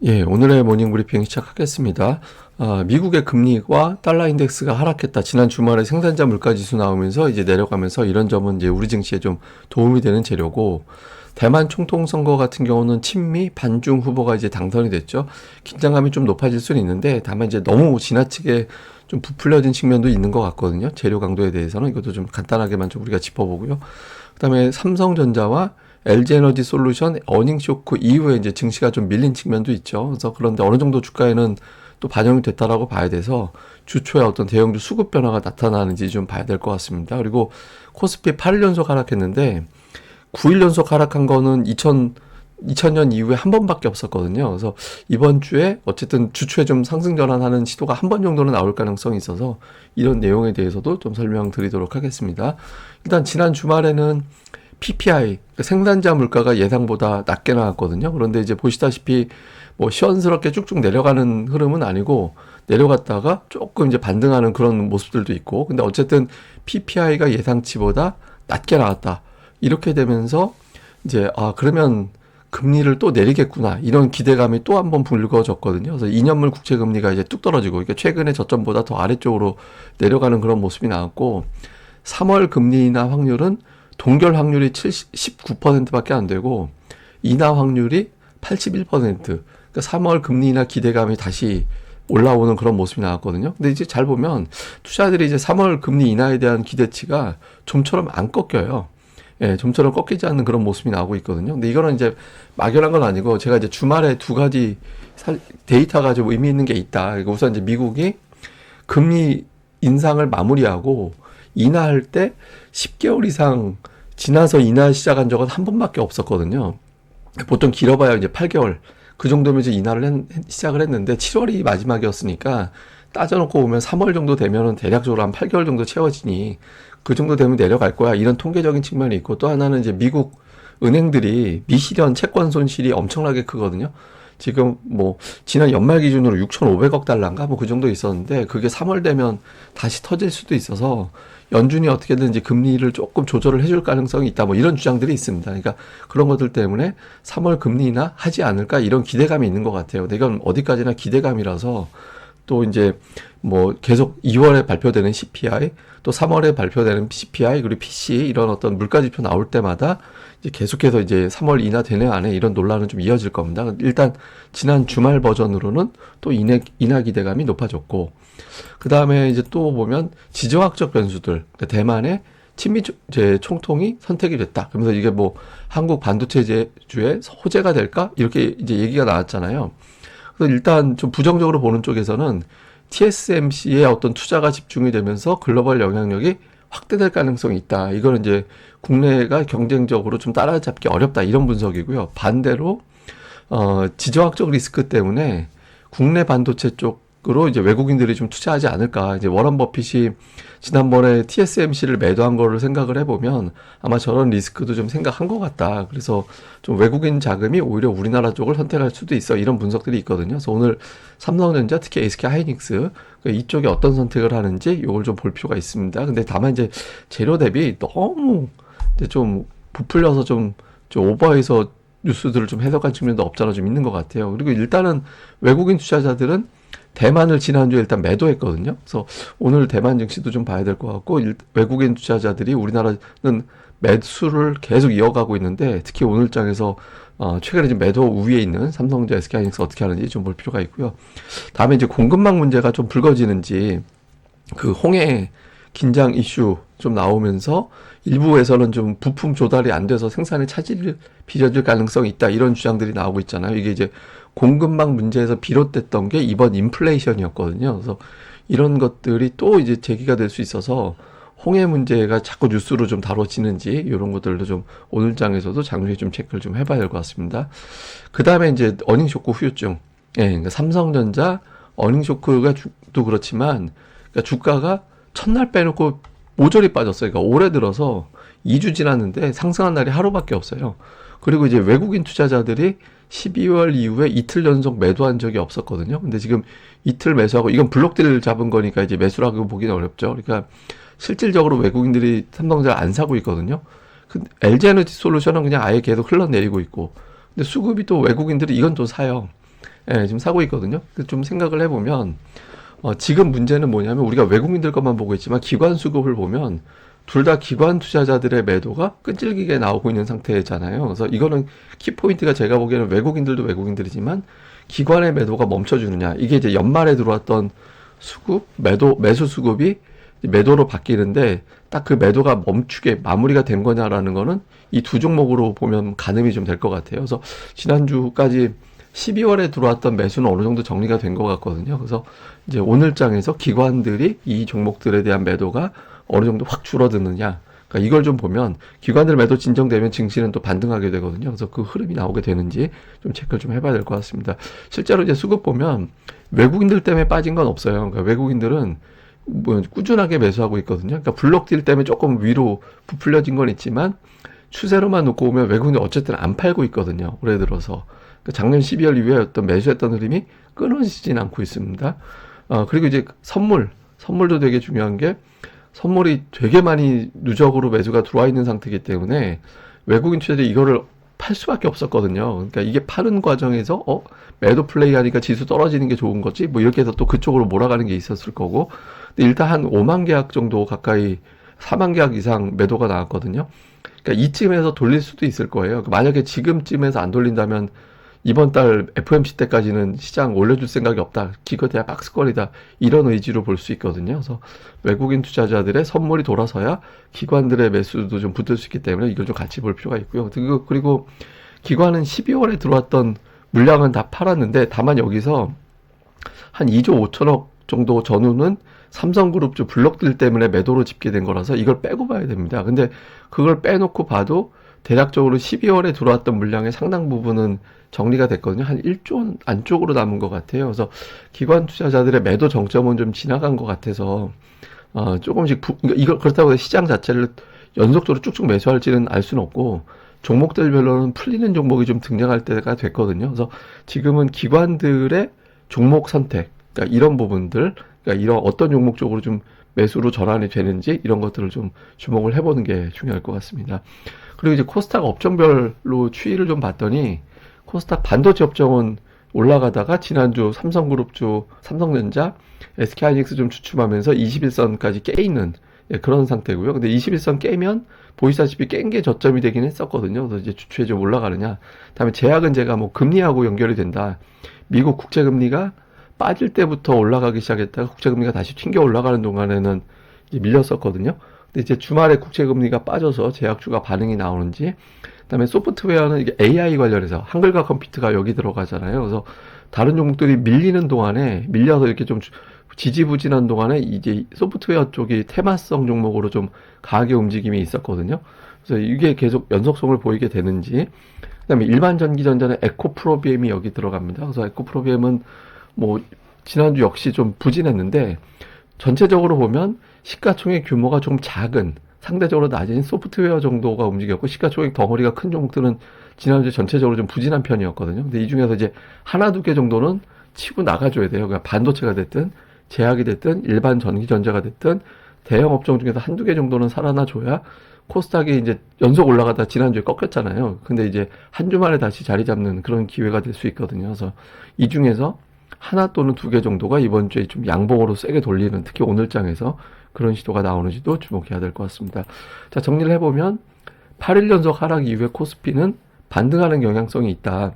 예, 오늘의 모닝 브리핑 시작하겠습니다. 미국의 금리와 달러 인덱스가 하락했다. 지난 주말에 생산자 물가 지수 나오면서 이제 내려가면서 이런 점은 이제 우리 증시에 좀 도움이 되는 재료고, 대만 총통 선거 같은 경우는 친미 반중 후보가 이제 당선이 됐죠. 긴장감이 좀 높아질 수는 있는데, 다만 이제 너무 지나치게 좀 부풀려진 측면도 있는 것 같거든요. 재료 강도에 대해서는 이것도 좀 간단하게만 좀 우리가 짚어보고요. 그다음에 삼성전자와 LG에너지 솔루션 어닝 쇼크 이후에 이제 증시가 좀 밀린 측면도 있죠. 그래서 그런데 어느 정도 주가에는 또 반영이 됐다라고 봐야 돼서 주초에 어떤 대형주 수급 변화가 나타나는지 좀 봐야 될 것 같습니다. 그리고 코스피 8일 연속 하락했는데 9일 연속 하락한 거는 2000년 이후에 한 번밖에 없었거든요. 그래서 이번 주에 어쨌든 주초에 좀 상승 전환하는 시도가 한 번 정도는 나올 가능성이 있어서 이런 내용에 대해서도 좀 설명드리도록 하겠습니다. 일단 지난 주말에는 PPI, 생산자 물가가 예상보다 낮게 나왔거든요. 그런데 이제 보시다시피 뭐 시원스럽게 쭉쭉 내려가는 흐름은 아니고 내려갔다가 조금 이제 반등하는 그런 모습들도 있고, 근데 어쨌든 PPI가 예상치보다 낮게 나왔다. 이렇게 되면서 이제 그러면 금리를 또 내리겠구나, 이런 기대감이 또 한 번 불거졌거든요. 그래서 2년물 국채 금리가 이제 뚝 떨어지고 이게 최근에 저점보다 더 아래쪽으로 내려가는 그런 모습이 나왔고, 3월 금리 인하 확률은 동결 확률이 19%밖에 안 되고 인하 확률이 81%. 그러니까 3월 금리 인하 기대감이 다시 올라오는 그런 모습이 나왔거든요. 근데 이제 잘 보면 투자들이 이제 3월 금리 인하에 대한 기대치가 좀처럼 안 꺾여요. 예, 좀처럼 꺾이지 않는 그런 모습이 나오고 있거든요. 근데 이거는 이제 막연한 건 아니고, 제가 이제 주말에 두 가지 데이터가 좀 의미 있는 게 있다. 그러니까 우선 이제 미국이 금리 인상을 마무리하고 인하할 때 10개월 이상 지나서 인하 시작한 적은 한 번밖에 없었거든요. 보통 길어봐야 이제 8개월. 그 정도면 이제 인하를 시작을 했는데 7월이 마지막이었으니까 따져놓고 보면 3월 정도 되면은 대략적으로 한 8개월 정도 채워지니 그 정도 되면 내려갈 거야, 이런 통계적인 측면이 있고, 또 하나는 이제 미국 은행들이 미실현 채권 손실이 엄청나게 크거든요. 지금 뭐 지난 연말 기준으로 6,500억 달러인가 뭐 그 정도 있었는데, 그게 3월 되면 다시 터질 수도 있어서 연준이 어떻게든지 금리를 조금 조절을 해줄 가능성이 있다, 뭐 이런 주장들이 있습니다. 그러니까 그런 것들 때문에 3월 금리 인하 하지 않을까, 이런 기대감이 있는 것 같아요. 근데 이건 어디까지나 기대감이라서, 또 이제 뭐 계속 2월에 발표되는 CPI, 또 3월에 발표되는 CPI, 그리고 PCE, 이런 어떤 물가 지표 나올 때마다 이제 계속해서 이제 3월 인하 되네 안 해, 이런 논란은 좀 이어질 겁니다. 일단 지난 주말 버전으로는 또 인하 기대감이 높아졌고, 그 다음에 이제 또 보면 지정학적 변수들, 그러니까 대만의 친미 총통이 선택이 됐다. 그러면서 이게 뭐 한국 반도체주의 호재가 될까, 이렇게 이제 얘기가 나왔잖아요. 그래서 일단 좀 부정적으로 보는 쪽에서는 TSMC의 어떤 투자가 집중이 되면서 글로벌 영향력이 확대될 가능성이 있다. 이거는 이제 국내가 경쟁적으로 좀 따라잡기 어렵다, 이런 분석이고요. 반대로 지정학적 리스크 때문에 국내 반도체 쪽으로 이제 외국인들이 좀 투자하지 않을까. 이제 워런 버핏이 지난번에 TSMC를 매도한 거를 생각을 해보면 아마 저런 리스크도 좀 생각한 것 같다. 그래서 좀 외국인 자금이 오히려 우리나라 쪽을 선택할 수도 있어, 이런 분석들이 있거든요. 그래서 오늘 삼성전자, 특히 SK 하이닉스 이쪽에 어떤 선택을 하는지 이걸 좀 볼 필요가 있습니다. 근데 다만 이제 재료 대비 너무 이제 좀 부풀려서 좀 오버해서 뉴스들을 좀 해석한 측면도 없잖아 좀 있는 것 같아요. 그리고 일단은 외국인 투자자들은 대만을 지난주에 일단 매도했거든요. 그래서 오늘 대만 증시도 좀 봐야 될 것 같고, 외국인 투자자들이 우리나라는 매수를 계속 이어가고 있는데, 특히 오늘 장에서 최근에 지금 매도 우위에 있는 삼성전자, SK하이닉스 어떻게 하는지 좀 볼 필요가 있고요. 다음에 이제 공급망 문제가 좀 불거지는지, 그 홍해 긴장 이슈 좀 나오면서 일부에서는 좀 부품 조달이 안 돼서 생산에 차질을 빚어질 가능성이 있다, 이런 주장들이 나오고 있잖아요. 이게 이제 공급망 문제에서 비롯됐던 게 이번 인플레이션이었거든요. 그래서 이런 것들이 또 이제 제기가 될 수 있어서 홍해 문제가 자꾸 뉴스로 좀 다뤄지는지, 이런 것들도 좀 오늘 장에서도 장중에 좀 체크를 좀 해봐야 될 것 같습니다. 그 다음에 이제 어닝 쇼크 후유증. 예, 그러니까 삼성전자 어닝 쇼크가 도 그렇지만, 그러니까 주가가 첫날 빼놓고 모조리 빠졌어요. 그러니까 올해 들어서 2주 지났는데 상승한 날이 하루밖에 없어요. 그리고 이제 외국인 투자자들이 12월 이후에 이틀 연속 매도한 적이 없었거든요. 근데 지금 이틀 매수하고, 이건 블록딜 잡은 거니까 이제 매수라고 보기는 어렵죠. 그러니까 실질적으로 외국인들이 삼성전자 안 사고 있거든요. LG에너지 솔루션은 그냥 아예 계속 흘러내리고 있고, 근데 수급이 또 외국인들이 이건 또 사요. 예, 지금 사고 있거든요. 좀 생각을 해보면 지금 문제는 뭐냐면 우리가 외국인들 것만 보고 있지만 기관 수급을 보면 둘 다 기관 투자자들의 매도가 끈질기게 나오고 있는 상태잖아요. 그래서 이거는 키포인트가 제가 보기에는 외국인들도 외국인들이지만 기관의 매도가 멈춰주느냐. 이게 이제 연말에 들어왔던 수급, 매수 수급이 매도로 바뀌는데 딱 그 매도가 멈추게 마무리가 된 거냐라는 거는 이 두 종목으로 보면 가늠이 좀 될 것 같아요. 그래서 지난주까지 12월에 들어왔던 매수는 어느 정도 정리가 된 것 같거든요. 그래서 이제 오늘 장에서 기관들이 이 종목들에 대한 매도가 어느 정도 확 줄어드느냐. 그러니까 이걸 좀 보면 기관들 매도 진정되면 증시는 또 반등하게 되거든요. 그래서 그 흐름이 나오게 되는지 좀 체크를 좀 해봐야 될 것 같습니다. 실제로 이제 수급 보면 외국인들 때문에 빠진 건 없어요. 그러니까 외국인들은 뭐 꾸준하게 매수하고 있거든요. 그러니까 블록딜 때문에 조금 위로 부풀려진 건 있지만 추세로만 놓고 보면 외국인들 어쨌든 안 팔고 있거든요. 올해 들어서. 그러니까 작년 12월 이후에 어떤 매수했던 흐름이 끊어지진 않고 있습니다. 그리고 이제 선물도 되게 중요한 게 선물이 되게 많이 누적으로 매수가 들어와 있는 상태이기 때문에 외국인 투자들이 이거를 팔 수밖에 없었거든요. 그러니까 이게 파는 과정에서 매도 플레이 하니까 지수 떨어지는 게 좋은 거지 뭐 이렇게 해서 또 그쪽으로 몰아가는 게 있었을 거고 근데 일단 한 5만 계약 정도 가까이 4만 계약 이상 매도가 나왔거든요. 그러니까 이쯤에서 돌릴 수도 있을 거예요. 만약에 지금쯤에서 안 돌린다면 이번 달 FOMC 때까지는 시장 올려줄 생각이 없다. 기껏해야 박스권이다. 이런 의지로 볼 수 있거든요. 그래서 외국인 투자자들의 선물이 돌아서야 기관들의 매수도 좀 붙을 수 있기 때문에 이걸 좀 같이 볼 필요가 있고요. 그리고 기관은 12월에 들어왔던 물량은 다 팔았는데 다만 여기서 한 2조 5천억 정도 전후는 삼성그룹주 블록들 때문에 매도로 집계된 거라서 이걸 빼고 봐야 됩니다. 근데 그걸 빼놓고 봐도 대략적으로 12월에 들어왔던 물량의 상당 부분은 정리가 됐거든요. 한 1조 원 안쪽으로 남은 것 같아요. 그래서 기관 투자자들의 매도 정점은 좀 지나간 것 같아서 조금씩 이걸 그렇다고 해서 시장 자체를 연속적으로 쭉쭉 매수할지는 알 수는 없고 종목들별로는 풀리는 종목이 좀 등장할 때가 됐거든요. 그래서 지금은 기관들의 종목 선택, 그러니까 이런 부분들, 그러니까 이런 어떤 종목 쪽으로 좀 매수로 전환이 되는지 이런 것들을 좀 주목을 해보는 게 중요할 것 같습니다. 그리고 이제 코스닥 업종별로 추이를 좀 봤더니 코스닥 반도체 업종은 올라가다가 지난주 삼성그룹주, 삼성전자, SK하이닉스 좀 주춤하면서 21선까지 깨있는 그런 상태고요. 근데 21선 깨면 보시다시피 깬 게 저점이 되긴 했었거든요. 그래서 이제 주추에 좀 올라가느냐. 다음에 제약은 제가 뭐 금리하고 연결이 된다. 미국 국채금리가 빠질 때부터 올라가기 시작했다가 국채금리가 다시 튕겨 올라가는 동안에는 이제 밀렸었거든요. 근데 이제 주말에 국채금리가 빠져서 제약주가 반응이 나오는지, 그다음에 소프트웨어는 이게 AI 관련해서 한글과 컴퓨터가 여기 들어가잖아요. 그래서 다른 종목들이 밀리는 동안에 밀려서 이렇게 좀 지지부진한 동안에 이제 소프트웨어 쪽이 테마성 종목으로 좀 강하게 움직임이 있었거든요. 그래서 이게 계속 연속성을 보이게 되는지, 그다음에 일반 전기전자는 에코프로비엠이 여기 들어갑니다. 그래서 에코프로비엠은 뭐 지난주 역시 좀 부진했는데 전체적으로 보면 시가총액 규모가 좀 작은 상대적으로 낮은 소프트웨어 정도가 움직였고 시가총액 덩어리가 큰 종목들은 지난주 전체적으로 좀 부진한 편이었거든요. 근데 이 중에서 이제 하나 두 개 정도는 치고 나가줘야 돼요. 그러니까 반도체가 됐든 제약이 됐든 일반 전기전자가 됐든 대형 업종 중에서 한두 개 정도는 살아나줘야 코스닥이 이제 연속 올라가다 지난주에 꺾였잖아요. 근데 이제 한 주 만에 다시 자리 잡는 그런 기회가 될 수 있거든요. 그래서 이 중에서 하나 또는 두 개 정도가 이번 주에 좀 양봉으로 세게 돌리는, 특히 오늘 장에서 그런 시도가 나오는지도 주목해야 될 것 같습니다. 자, 정리를 해보면 8일 연속 하락 이후에 코스피는 반등하는 경향성이 있다.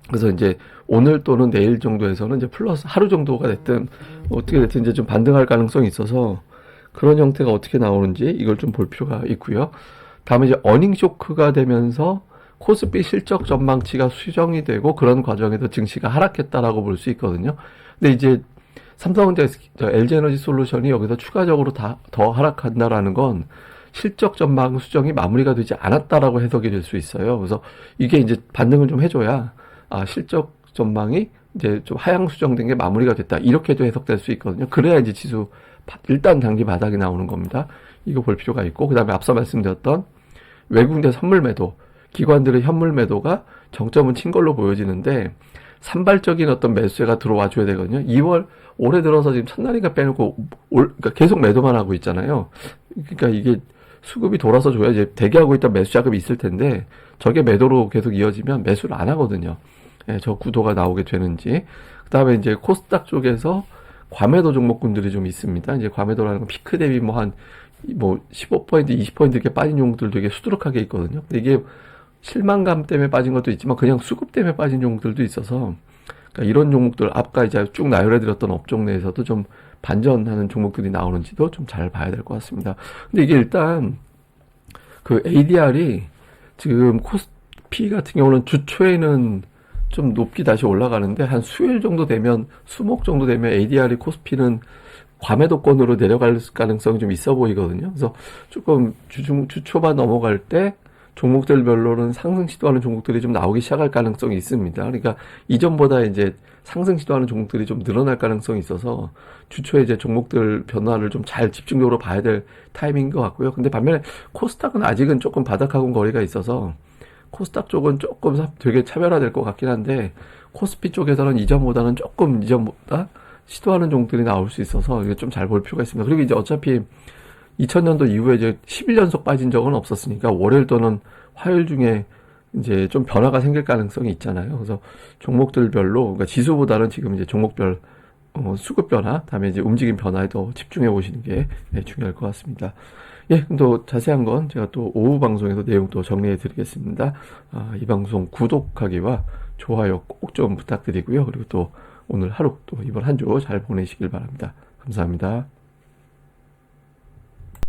그래서 이제 오늘 또는 내일 정도에서는 이제 플러스 하루 정도가 됐든 어떻게 됐든 이제 좀 반등할 가능성이 있어서 그런 형태가 어떻게 나오는지 이걸 좀 볼 필요가 있고요. 다음에 이제 어닝 쇼크가 되면서 코스피 실적 전망치가 수정이 되고 그런 과정에서 증시가 하락했다라고 볼 수 있거든요. 근데 이제 삼성전자, LG에너지 솔루션이 여기서 추가적으로 더 하락한다라는 건 실적 전망 수정이 마무리가 되지 않았다라고 해석이 될 수 있어요. 그래서 이게 이제 반등을 좀 해줘야 실적 전망이 이제 좀 하향 수정된 게 마무리가 됐다. 이렇게도 해석될 수 있거든요. 그래야 이제 지수 일단 단기 바닥이 나오는 겁니다. 이거 볼 필요가 있고, 그 다음에 앞서 말씀드렸던 외국인들 선물 매도, 기관들의 현물 매도가 정점은 친 걸로 보여지는데 산발적인 어떤 매수세가 들어와 줘야 되거든요. 2월 올해 들어서 지금 첫날인가 빼놓고 그러니까 계속 매도만 하고 있잖아요. 그러니까 이게 수급이 돌아서 줘야 이제 대기하고 있던 매수 자금이 있을 텐데 저게 매도로 계속 이어지면 매수를 안 하거든요. 예, 저 구도가 나오게 되는지. 그다음에 이제 코스닥 쪽에서 과매도 종목군들이 좀 있습니다. 이제 과매도라는 건 피크 대비 뭐 15%, 20% 이렇게 빠진 종목들 되게 수두룩하게 있거든요. 근데 이게 실망감 때문에 빠진 것도 있지만 그냥 수급 때문에 빠진 종목들도 있어서, 그러니까 이런 종목들 아까 이제 쭉 나열해드렸던 업종 내에서도 좀 반전하는 종목들이 나오는지도 좀 잘 봐야 될 것 같습니다. 근데 이게 일단 그 ADR이 지금 코스피 같은 경우는 주초에는 좀 높게 다시 올라가는데 한 수요일 정도 되면, 수목 정도 되면 ADR이 코스피는 과매도권으로 내려갈 가능성이 좀 있어 보이거든요. 그래서 조금 주초반 넘어갈 때 종목들별로는 상승 시도하는 종목들이 좀 나오기 시작할 가능성이 있습니다. 그러니까 이전보다 이제 상승 시도하는 종목들이 좀 늘어날 가능성이 있어서 주초에 이제 종목들 변화를 좀 잘 집중적으로 봐야 될 타이밍인 것 같고요. 근데 반면에 코스닥은 아직은 조금 바닥하고는 거리가 있어서 코스닥 쪽은 조금 되게 차별화될 것 같긴 한데, 코스피 쪽에서는 이전보다 시도하는 종목들이 나올 수 있어서 이게 좀 잘 볼 필요가 있습니다. 그리고 이제 어차피 2000년도 이후에 이제 11연속 빠진 적은 없었으니까 월요일 또는 화요일 중에 이제 좀 변화가 생길 가능성이 있잖아요. 그래서 종목들별로, 그러니까 지수보다는 지금 이제 종목별 수급 변화, 다음에 이제 움직임 변화에 더 집중해 보시는 게 중요할 것 같습니다. 예, 그럼 또 자세한 건 제가 또 오후 방송에서 내용 또 정리해 드리겠습니다. 이 방송 구독하기와 좋아요 꼭 좀 부탁드리고요. 그리고 또 오늘 하루 또 이번 한 주 잘 보내시길 바랍니다. 감사합니다.